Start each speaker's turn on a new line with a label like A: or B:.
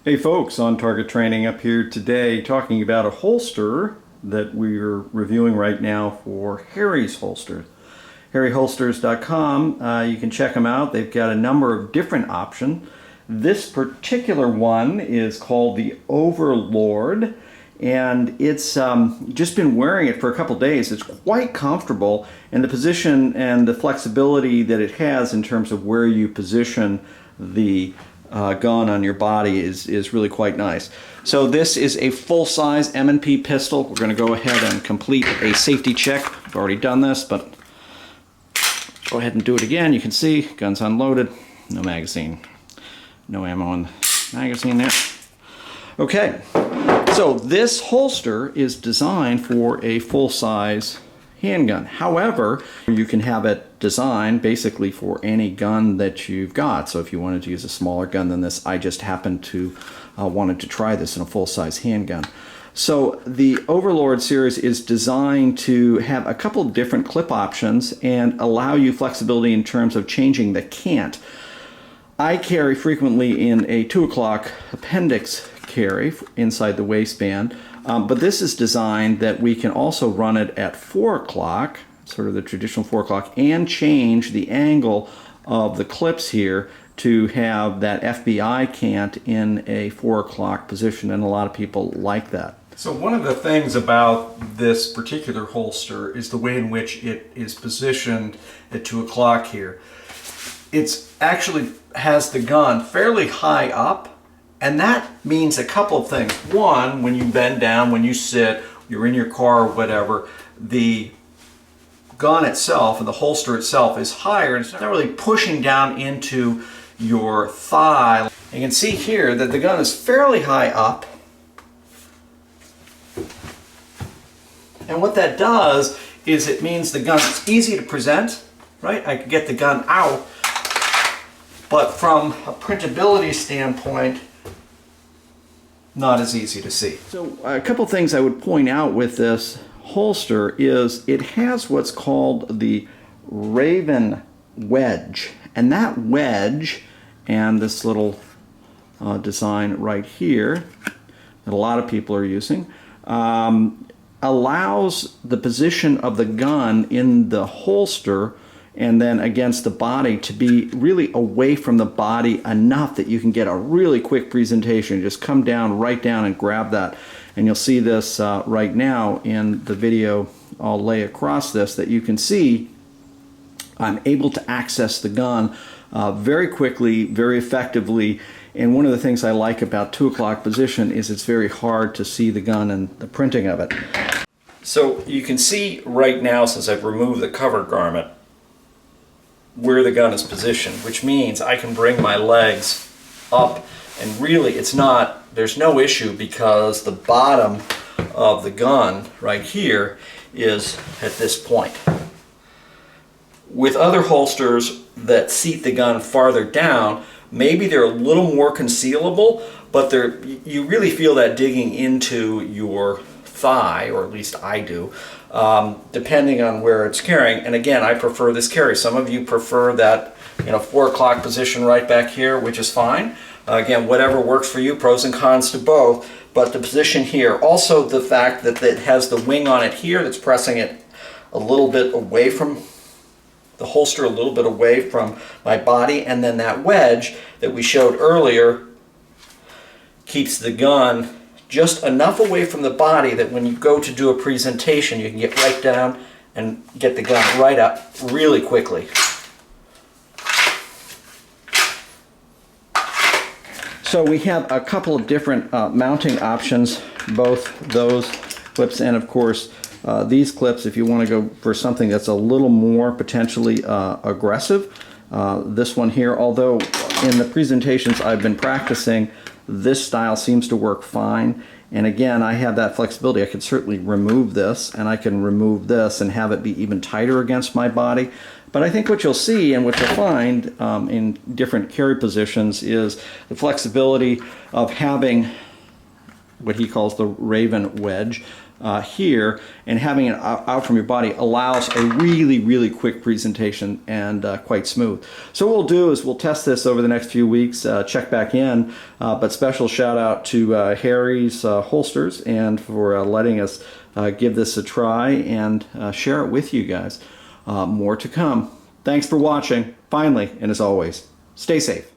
A: Hey folks, On Target Training up here today talking about a holster that we're reviewing right now for Harry's Holsters. HarryHolsters.com, you can check them out. They've got a number of different options. This particular one is called the Overlord, and it's just been wearing it for a couple days. It's quite comfortable, and the position and the flexibility that it has in terms of where you position the gun on your body is really quite nice. So this is a full-size M&P pistol. We're going to go ahead and complete a safety check. I've already done this, but go ahead and do it again. You can see gun's unloaded, no magazine, no ammo in the magazine there. Okay, so this holster is designed for a full-size handgun. However, you can have it designed basically for any gun that you've got. So if you wanted to use a smaller gun than this, I just happened to wanted to try this in a full-size handgun. So the Overlord series is designed to have a couple of different clip options and allow you flexibility in terms of changing the cant. I carry frequently in a 2 o'clock appendix carry inside the waistband. But this is designed that we can also run it at 4 o'clock, sort of the traditional 4 o'clock, and change the angle of the clips here to have that FBI cant in a 4 o'clock position, and a lot of people like that. So one of the things about this particular holster is the way in which it is positioned at 2 o'clock here. It's actually has the gun fairly high up, and that means a couple of things. One, when you bend down, when you sit, you're in your car or whatever, the gun itself and the holster itself is higher, and it's not really pushing down into your thigh. You can see here that the gun is fairly high up. And what that does is it means the gun is easy to present, right? I can get the gun out, but from a printability standpoint, not as easy to see. So a couple things I would point out with this holster is it has what's called the Raven wedge, and that wedge and this little design right here that a lot of people are using allows the position of the gun in the holster and then against the body to be really away from the body enough that you can get a really quick presentation. Just come down, right down, and grab that. And you'll see this right now in the video I'll lay across this, that you can see I'm able to access the gun very quickly, very effectively. And one of the things I like about 2 o'clock position is it's very hard to see the gun and the printing of it. So you can see right now, since I've removed the cover garment, where the gun is positioned, which means I can bring my legs up, and really there's no issue because the bottom of the gun right here is at this point. With other holsters that seat the gun farther down, maybe they're a little more concealable, but you really feel that digging into your thigh, or at least I do, depending on where it's carrying. And again, I prefer this carry. Some of you prefer that 4 o'clock position right back here, which is fine. Again, whatever works for you, pros and cons to both. But the position here, also the fact that it has the wing on it here that's pressing it a little bit away from the holster, a little bit away from my body, and then that wedge that we showed earlier keeps the gun just enough away from the body that when you go to do a presentation, you can get right down and get the gun right up really quickly. So we have a couple of different mounting options, both those clips and of course these clips if you want to go for something that's a little more potentially aggressive. This one here, although in the presentations I've been practicing, this style seems to work fine. And again, I have that flexibility. I can certainly remove this, and I can remove this and have it be even tighter against my body. But I think what you'll see and what you'll find in different carry positions is the flexibility of having what he calls the Raven wedge. here, and having it out from your body allows a really, really quick presentation and quite smooth. So what we'll do is we'll test this over the next few weeks, check back in, but special shout out to Harry's Holsters and for letting us give this a try and share it with you guys. More to come. Thanks for watching, finally, and as always, stay safe.